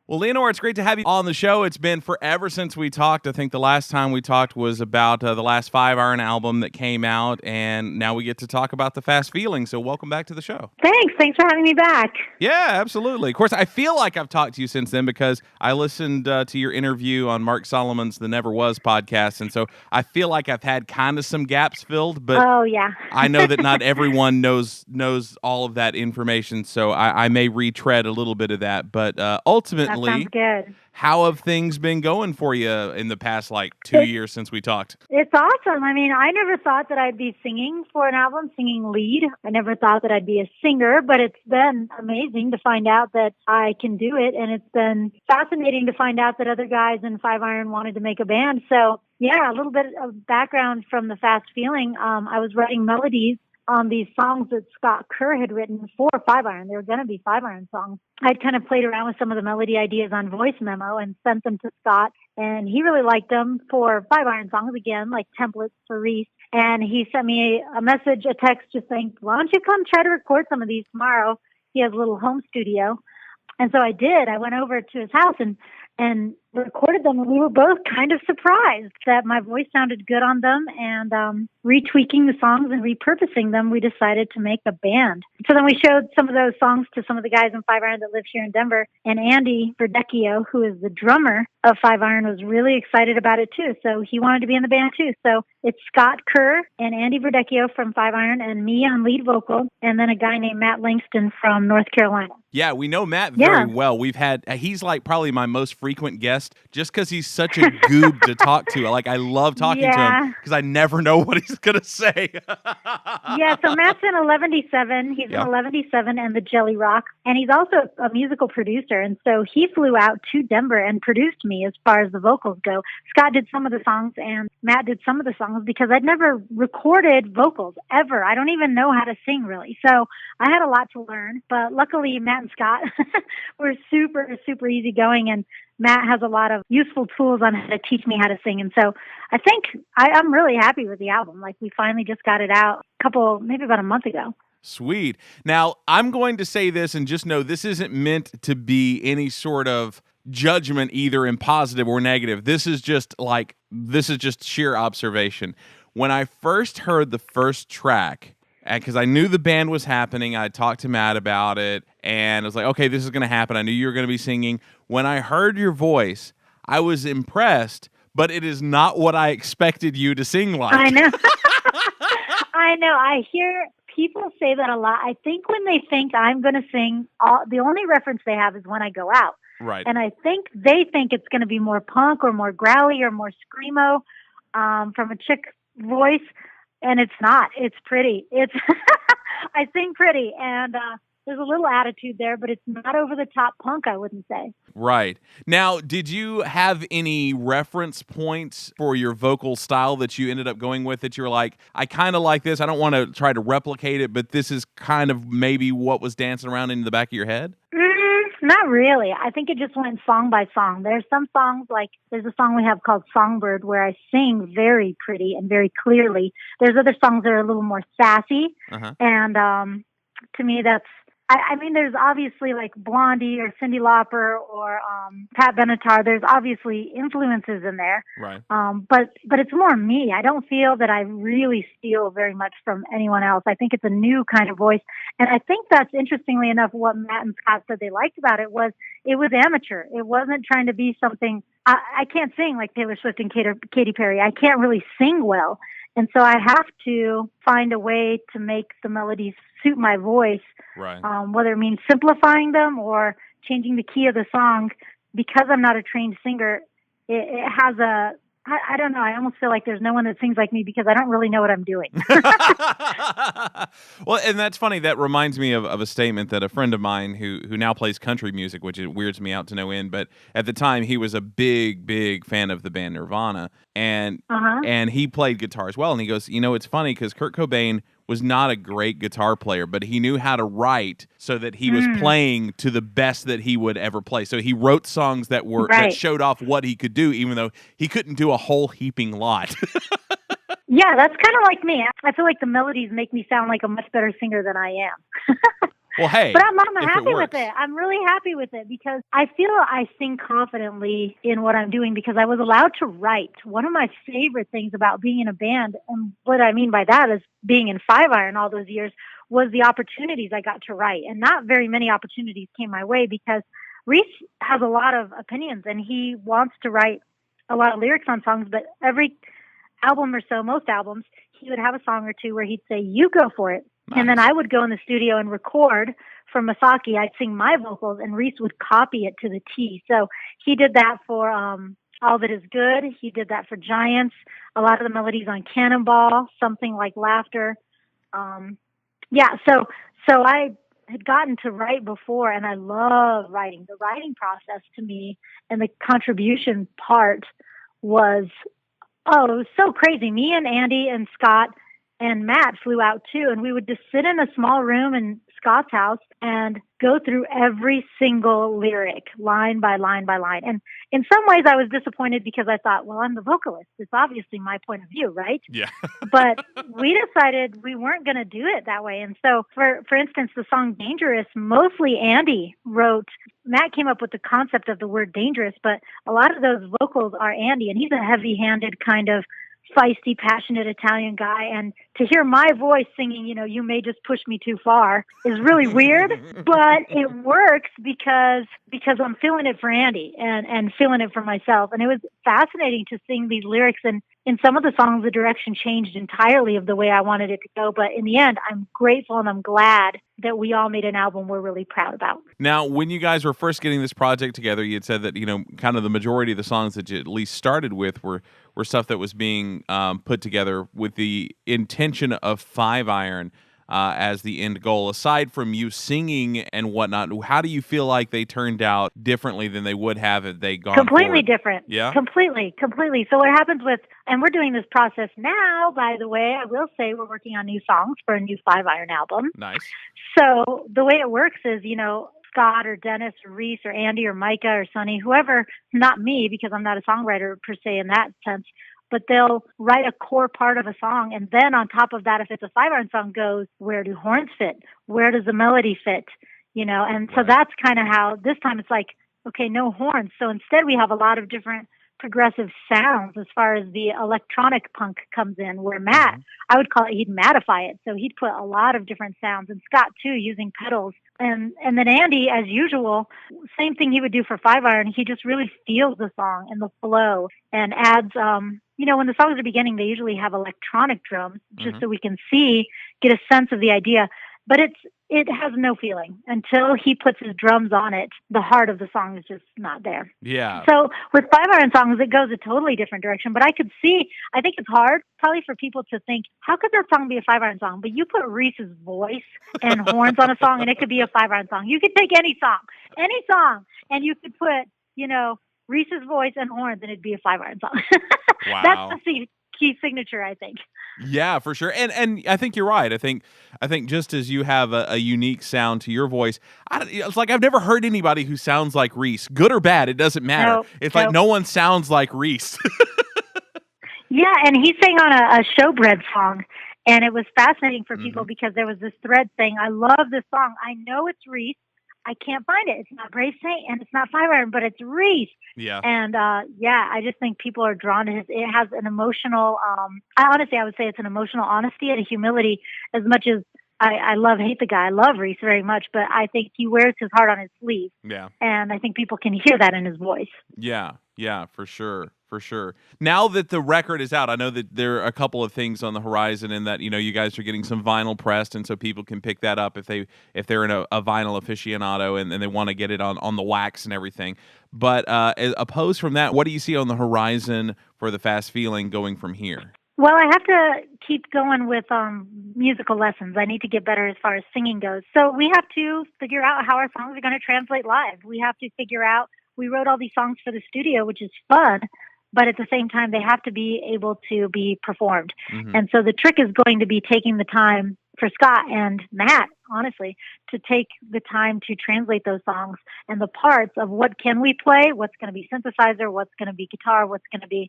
Well, Leanor, it's great to have you on the show. It's been forever since we talked. I think the last time we talked was about the last 5 Iron album that came out, and now we get to talk about the Fast Feeling. So welcome back to the show. Thanks for having me back. Yeah, absolutely. Of course, I feel like I've talked to you since then because I listened to your interview on Mark Solomon's The Never Was podcast, and so I feel like I've had kind of some gaps filled, but oh, yeah. I know that not everyone knows all of that information, so I may retread a little bit of that, but ultimately, that sounds good. How have things been going for you in the past, 2 years since we talked? It's awesome. I mean, I never thought that I'd be singing for an album, singing lead. I never thought that I'd be a singer, but it's been amazing to find out that I can do it, and it's been fascinating to find out that other guys in 5 Iron wanted to make a band. So, yeah, a little bit of background from the Fast Feeling. I was writing melodies on these songs that Scott Kerr had written for 5 Iron. They were going to be 5 Iron songs. I'd kind of played around with some of the melody ideas on voice memo and sent them to Scott, and he really liked them for 5 Iron songs, again, like templates for Reese. And he sent me a message, a text, just saying, why don't you come try to record some of these tomorrow? He has a little home studio. And so I did. I went over to his house and recorded them, and we were both kind of surprised that my voice sounded good on them, and retweaking the songs and repurposing them, we decided to make a band. So then we showed some of those songs to some of the guys in 5 Iron that live here in Denver, and Andy Verdecchio, who is the drummer of 5 Iron, was really excited about it too, so he wanted to be in the band too. So it's Scott Kerr and Andy Verdecchio from 5 Iron and me on lead vocal, and then a guy named Matt Langston from North Carolina. Yeah, we know Matt very well. He's like probably my most frequent guest just because he's such a goob to talk to. I love talking to him because I never know what he's going to say. Yeah, so Matt's in Eleventyseven. He's in Eleventyseven and the Jellyrox. And he's also a musical producer. And so he flew out to Denver and produced me as far as the vocals go. Scott did some of the songs and Matt did some of the songs because I'd never recorded vocals ever. I don't even know how to sing really. So I had a lot to learn. But luckily, Matt and Scott were super, super easygoing, and Matt has a lot of useful tools on how to teach me how to sing. And so I think I'm really happy with the album. We finally just got it out maybe about a month ago. Sweet. Now, I'm going to say this and just know this isn't meant to be any sort of judgment either in positive or negative. This is just sheer observation. When I first heard the first track, because I knew the band was happening, I talked to Matt about it, and I was like, okay, this is going to happen. I knew you were going to be singing. When I heard your voice, I was impressed, but it is not what I expected you to sing like. I know. I know. I hear people say that a lot. I think when they think I'm going to sing, the only reference they have is when I go out. Right. And I think they think it's going to be more punk or more growly or more screamo from a chick voice. And it's not. It's pretty. I sing pretty, and there's a little attitude there, but it's not over the top punk, I wouldn't say. Right. Now, did you have any reference points for your vocal style that you ended up going with that you were like, I kind of like this. I don't want to try to replicate it, but this is kind of maybe what was dancing around in the back of your head? Not really. I think it just went song by song. There's some songs, there's a song we have called Songbird where I sing very pretty and very clearly. There's other songs that are a little more sassy. And to me, that's, I mean, there's obviously Blondie or Cyndi Lauper or Pat Benatar. There's obviously influences in there. Right. But it's more me. I don't feel that I really steal very much from anyone else. I think it's a new kind of voice. And I think that's, interestingly enough, what Matt and Scott said they liked about it was amateur. It wasn't trying to be something. I can't sing like Taylor Swift and Katy Perry. I can't really sing well. And so I have to find a way to make the melodies suit my voice, right. Whether it means simplifying them or changing the key of the song. Because I'm not a trained singer, it has I don't know, I almost feel like there's no one that sings like me because I don't really know what I'm doing. Well, and that's funny. That reminds me of a statement that a friend of mine who now plays country music, which it weirds me out to no end, but at the time he was a big fan of the band Nirvana, and he played guitar as well. And he goes, it's funny because Kurt Cobain was not a great guitar player, but he knew how to write so that he was playing to the best that he would ever play. So he wrote songs that that showed off what he could do, even though he couldn't do a whole heaping lot. Yeah, that's kind of like me. I feel like the melodies make me sound like a much better singer than I am. Well, hey, but I'm if happy it with works. it. I'm really happy with it because I feel I sing confidently in what I'm doing because I was allowed to write. One of my favorite things about being in a band, and what I mean by that is being in Five Iron all those years, was the opportunities I got to write. And not very many opportunities came my way because Reese has a lot of opinions and he wants to write a lot of lyrics on songs, but every album or so, most albums, he would have a song or two where he'd say, you go for it. Nice. And then I would go in the studio and record for Masaki. I'd sing my vocals and Reese would copy it to the T. So he did that for All That Is Good. He did that for Giants. A lot of the melodies on Cannonball, something like Laughter. So I had gotten to write before and I love writing. The writing process to me and the contribution part was, it was so crazy. Me and Andy and Scott and Matt flew out too, and we would just sit in a small room in Scott's house and go through every single lyric, line by line by line. And in some ways I was disappointed because I thought, well, I'm the vocalist. It's obviously my point of view, right? Yeah. But we decided we weren't going to do it that way. And so, for instance, the song Dangerous, mostly Andy wrote. Matt came up with the concept of the word dangerous, but a lot of those vocals are Andy, and he's a heavy-handed kind of feisty, passionate Italian guy. And to hear my voice singing, you may just push me too far is really weird, but it works because I'm feeling it for Andy and feeling it for myself. And it was fascinating to sing these lyrics. And in some of the songs, the direction changed entirely of the way I wanted it to go. But in the end, I'm grateful and I'm glad that we all made an album we're really proud about. Now, when you guys were first getting this project together, you had said that, kind of the majority of the songs that you at least started with were stuff that was being put together with the intention of Five Iron as the end goal. Aside from you singing and whatnot, how do you feel like they turned out differently than they would have if they gone completely forward? Different? Yeah, completely. So what happens and we're doing this process now, by the way, I will say we're working on new songs for a new Five Iron album. Nice. So the way it works is, Scott or Dennis or Reese or Andy or Micah or Sonny, whoever, not me because I'm not a songwriter per se in that sense, but they'll write a core part of a song. And then on top of that, if it's a Five Iron song, goes, where do horns fit? Where does the melody fit? And so that's kind of how this time it's like, okay, no horns. So instead we have a lot of different progressive sounds as far as the electronic punk comes in, where Matt, I would call it, he'd mattify it. So he'd put a lot of different sounds, and Scott too, using pedals. And then Andy, as usual, same thing he would do for Five Iron. He just really feels the song and the flow and adds, when the songs are beginning, they usually have electronic drums just so we can get a sense of the idea. But it has no feeling until he puts his drums on it. The heart of the song is just not there. Yeah. So with Five Iron songs, it goes a totally different direction. But I think it's hard probably for people to think, how could that song be a Five Iron song? But you put Reese's voice and horns on a song and it could be a Five Iron song. You could take any song, and you could put, Reese's voice and horns and it'd be a Five Iron song. Wow. That's the key signature, I think. Yeah, for sure. And I think you're right. I think just as you have a unique sound to your voice, it's like I've never heard anybody who sounds like Reese, good or bad. It doesn't matter. It's like no one sounds like Reese. Yeah, and he sang on a Showbread song, and it was fascinating for people because there was this thread saying, I love this song. I know it's Reese. I can't find it. It's not Brave Saint and it's not Five Iron, but it's Reese. Yeah. And I just think people are drawn to it has an emotional, I would say it's an emotional honesty and a humility as much as I hate the guy. I love Reese very much, but I think he wears his heart on his sleeve. Yeah. And I think people can hear that in his voice. Yeah. Yeah, for sure. For sure. Now that the record is out, I know that there are a couple of things on the horizon, and that you guys are getting some vinyl pressed, and so people can pick that up if they're in a vinyl aficionado and they want to get it on the wax and everything. But as opposed from that, what do you see on the horizon for the Fast Feeling going from here? Well, I have to keep going with musical lessons. I need to get better as far as singing goes. So we have to figure out how our songs are going to translate live. We have to figure out. We wrote all these songs for the studio, which is fun, but at the same time, they have to be able to be performed. And so the trick is going to be taking the time for Scott and Matt, honestly, to take the time to translate those songs and the parts of what can we play, what's going to be synthesizer, what's going to be guitar, what's going to be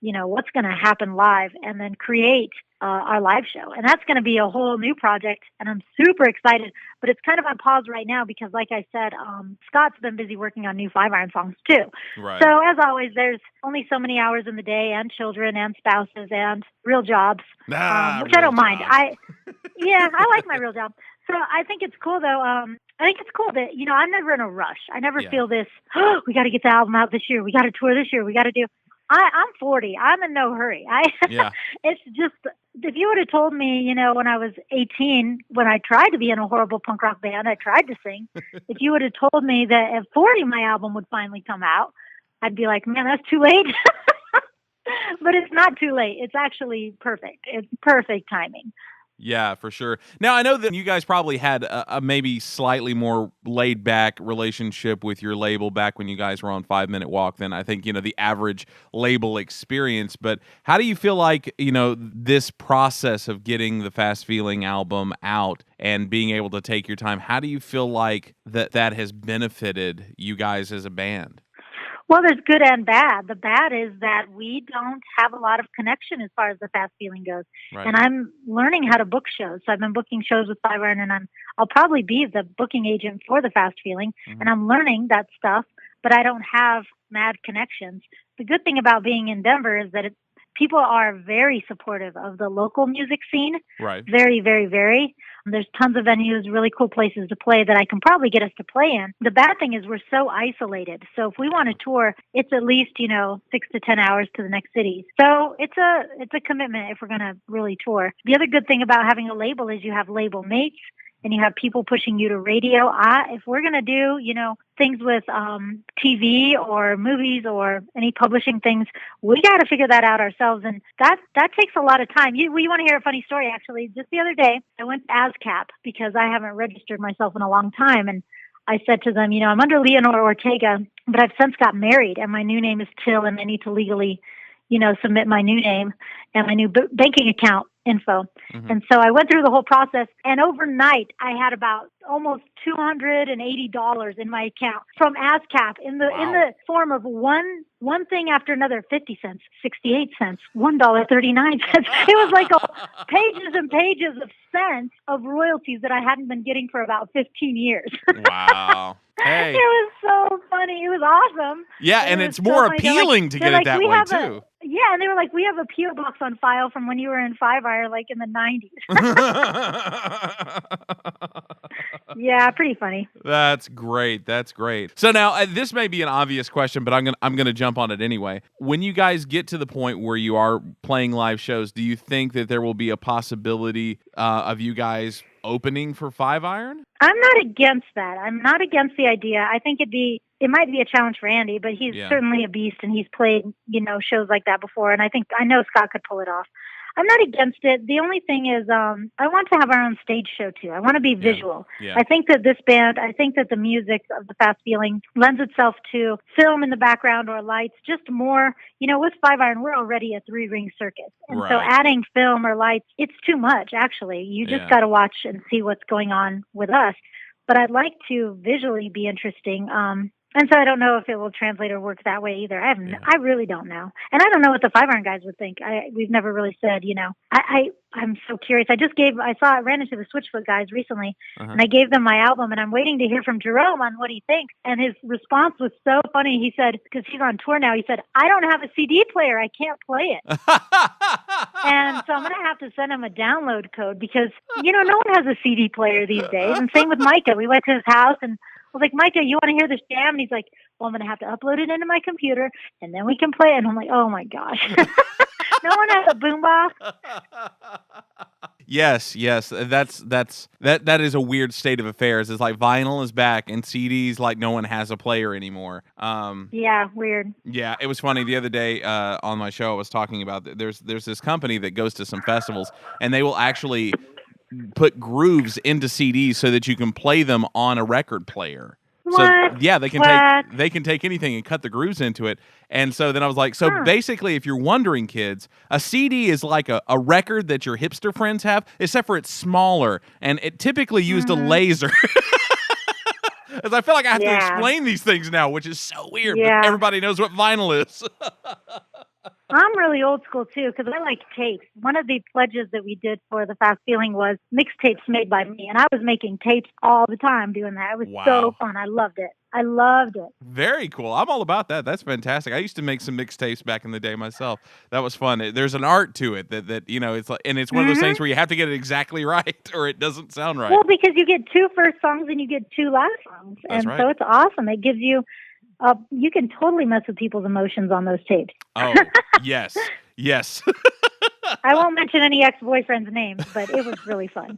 what's going to happen live and then create our live show. And that's going to be a whole new project. And I'm super excited, but it's kind of on pause right now because, like I said, Scott's been busy working on new 5-iron songs too. Right. So as always, there's only so many hours in the day, and children and spouses and real jobs, which I don't mind. I like my real job. So I think it's cool though. I think it's cool that, I'm never in a rush. I never feel this, we got to get the album out this year. We got to tour this year. We got to do. I'm 40. I'm in no hurry. It's just, if you would have told me, when I was 18, when I tried to be in a horrible punk rock band, I tried to sing. If you would have told me that at 40 my album would finally come out, I'd be like, man, that's too late. But it's not too late. It's actually perfect. It's perfect timing. Yeah, for sure. Now, I know that you guys probably had a maybe slightly more laid-back relationship with your label back when you guys were on 5 Minute Walk than I think, the average label experience. But how do you feel like, this process of getting the Fast Feeling album out and being able to take your time, how do you feel like that has benefited you guys as a band? Well, there's good and bad. The bad is that we don't have a lot of connection as far as the Fast Feeling goes. Right. And I'm learning how to book shows. So I've been booking shows with 5-iron, and I'll probably be the booking agent for the Fast Feeling. Mm-hmm. And I'm learning that stuff, but I don't have mad connections. The good thing about being in Denver is that people are very supportive of the local music scene. Right. Very, very, very. There's tons of venues, really cool places to play that I can probably get us to play in. The bad thing is we're so isolated. So if we want to tour, it's at least, 6 to 10 hours to the next city. So it's a commitment if we're going to really tour. The other good thing about having a label is you have label mates and you have people pushing you to radio. If we're going to do, things with TV or movies or any publishing things, we got to figure that out ourselves. And that takes a lot of time. You want to hear a funny story, actually. Just the other day, I went to ASCAP because I haven't registered myself in a long time. And I said to them, I'm under Leanor Ortega, but I've since got married and my new name is Till, and I need to legally, submit my new name and my new banking account info. Mm-hmm. And so I went through the whole process, and overnight I had about almost $280 in my account from ASCAP in the form of one thing after another: 50 cents, 68 cents, $1.39. It was like pages and pages of cents of royalties that I hadn't been getting for about 15 years. Wow. Hey. It was so funny. It was awesome. Yeah, and it's more appealing to get it that way, too. And they were like, we have a P.O. box on file from when you were in 5-iron, like in the 90s. Yeah, pretty funny. That's great. So now, this may be an obvious question, but I'm gonna jump on it anyway. When you guys get to the point where you are playing live shows, do you think that there will be a possibility of you guys opening for 5-iron? I'm not against that. I'm not against the idea. I think it might be a challenge for Andy, but he's certainly a beast, and he's played, shows like that before. And I know Scott could pull it off. I'm not against it. The only thing is, I want to have our own stage show too. I want to be visual. Yeah. I think that the music of the Fast Feeling lends itself to film in the background or lights, just more, with 5-iron, we're already a 3-ring circus. And so adding film or lights, it's too much, actually. You just got to watch and see what's going on with us. But I'd like to visually be interesting. And so I don't know if it will translate or work that way either. I really don't know. And I don't know what the 5-iron guys would think. We've never really said, I'm so curious. I ran into the Switchfoot guys recently, and I gave them my album, and I'm waiting to hear from Jerome on what he thinks. And his response was so funny. He said, because he's on tour now, he said, I don't have a CD player. I can't play it. And so I'm going to have to send him a download code because, no one has a CD player these days. And same with Micah. We went to his house, and I was like, Micah, you want to hear this jam? And he's like, well, I'm going to have to upload it into my computer, and then we can play it. And I'm like, oh, my gosh. No one has a boombox. Yes, that is a weird state of affairs. It's like vinyl is back and CDs, like no one has a player anymore. Yeah, weird. Yeah, it was funny the other day on my show. I was talking about there's this company that goes to some festivals, and they will actually put grooves into CDs so that you can play them on a record player. What? So yeah, they can take anything and cut the grooves into it. And so then I was like, basically, if you're wondering, kids, a CD is like a record that your hipster friends have, except for it's smaller, and it typically used a laser. As I feel like I have to explain these things now, which is so weird. Yeah. But everybody knows what vinyl is. I'm really old school too because I like tapes. One of the pledges that we did for the Fast Feeling was mixtapes made by me, and I was making tapes all the time doing that. It was so fun. I loved it. I loved it. Very cool. I'm all about that. That's fantastic. I used to make some mixtapes back in the day myself. That was fun. There's an art to it that it's like, and it's one of those things where you have to get it exactly right or it doesn't sound right. Well, because you get 2 first songs and you get 2 last songs, That's and right. so it's awesome. It gives you. You can totally mess with people's emotions on those tapes. Oh, yes. Yes. I won't mention any ex-boyfriends' names, but it was really fun.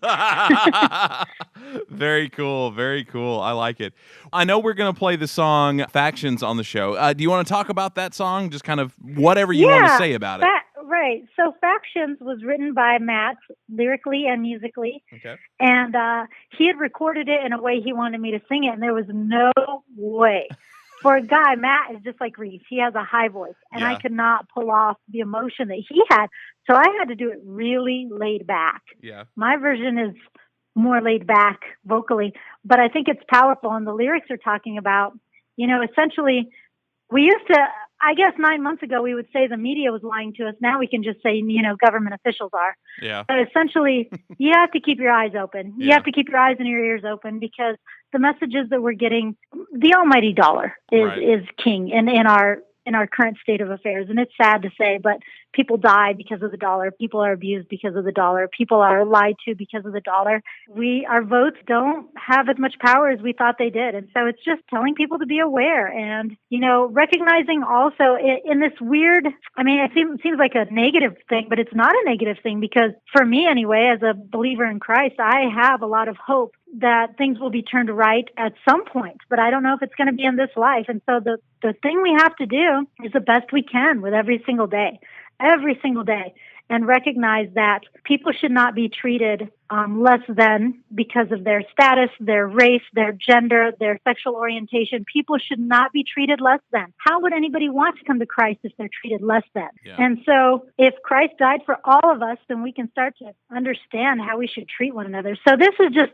Very cool. Very cool. I like it. I know we're going to play the song Factions on the show. Do you want to talk about that song? Just kind of whatever you want to say about it. Right. So Factions was written by Matt, lyrically and musically. Okay. And he had recorded it in a way he wanted me to sing it, and there was no way. For a guy, Matt is just like Reese. He has a high voice, and I could not pull off the emotion that he had. So I had to do it really laid back. Yeah. My version is more laid back vocally, but I think it's powerful. And the lyrics are talking about, essentially, we used to, I guess 9 months ago, we would say the media was lying to us. Now we can just say, government officials are. Yeah. But essentially, you have to keep your eyes open. You have to keep your eyes and your ears open because the messages that we're getting, the almighty dollar is king in our current state of affairs. And it's sad to say, but people die because of the dollar. People are abused because of the dollar. People are lied to because of the dollar. Our votes don't have as much power as we thought they did. And so it's just telling people to be aware and, recognizing also in this weird, it seems like a negative thing, but it's not a negative thing because for me anyway, as a believer in Christ, I have a lot of hope that things will be turned right at some point, but I don't know if it's going to be in this life. And so the thing we have to do is the best we can with every single day, and recognize that people should not be treated less than because of their status, their race, their gender, their sexual orientation. People should not be treated less than. How would anybody want to come to Christ if they're treated less than? Yeah. And so if Christ died for all of us, then we can start to understand how we should treat one another. So this is just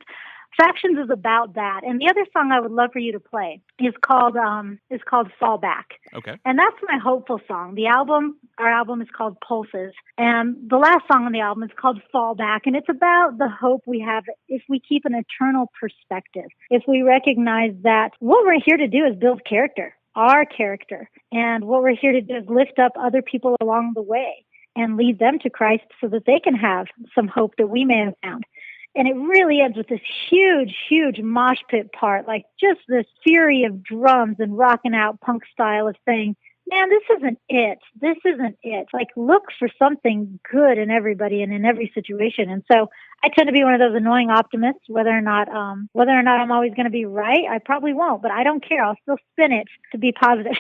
Factions is about that. And the other song I would love for you to play is called Fall Back. Okay. And that's my hopeful song. Our album is called Pulses. And the last song on the album is called Fall Back. And it's about the hope we have if we keep an eternal perspective. If we recognize that what we're here to do is build character, our character. And what we're here to do is lift up other people along the way and lead them to Christ so that they can have some hope that we may have found. And it really ends with this huge, huge mosh pit part, like just this fury of drums and rocking out punk style of saying, man, this isn't it. This isn't it. Like, look for something good in everybody and in every situation. And so I tend to be one of those annoying optimists, whether or not I'm always going to be right. I probably won't, but I don't care. I'll still spin it to be positive.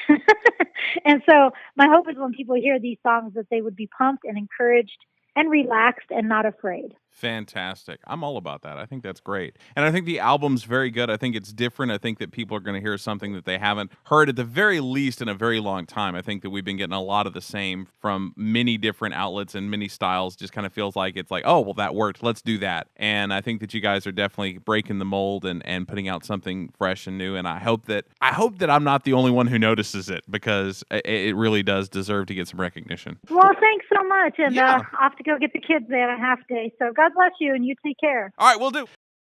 And so my hope is when people hear these songs that they would be pumped and encouraged and relaxed and not afraid. Fantastic. I'm all about that. I think that's great. And I think the album's very good. I think it's different. I think that people are going to hear something that they haven't heard at the very least in a very long time. I think that we've been getting a lot of the same from many different outlets and many styles. Just kind of feels like it's like, oh, well, that worked. Let's do that. And I think that you guys are definitely breaking the mold and putting out something fresh and new. And I hope that I'm not the only one who notices it because it really does deserve to get some recognition. Well, thanks so much. And off to go get the kids there on a half day. So God bless you, and you take care. All right, we'll do.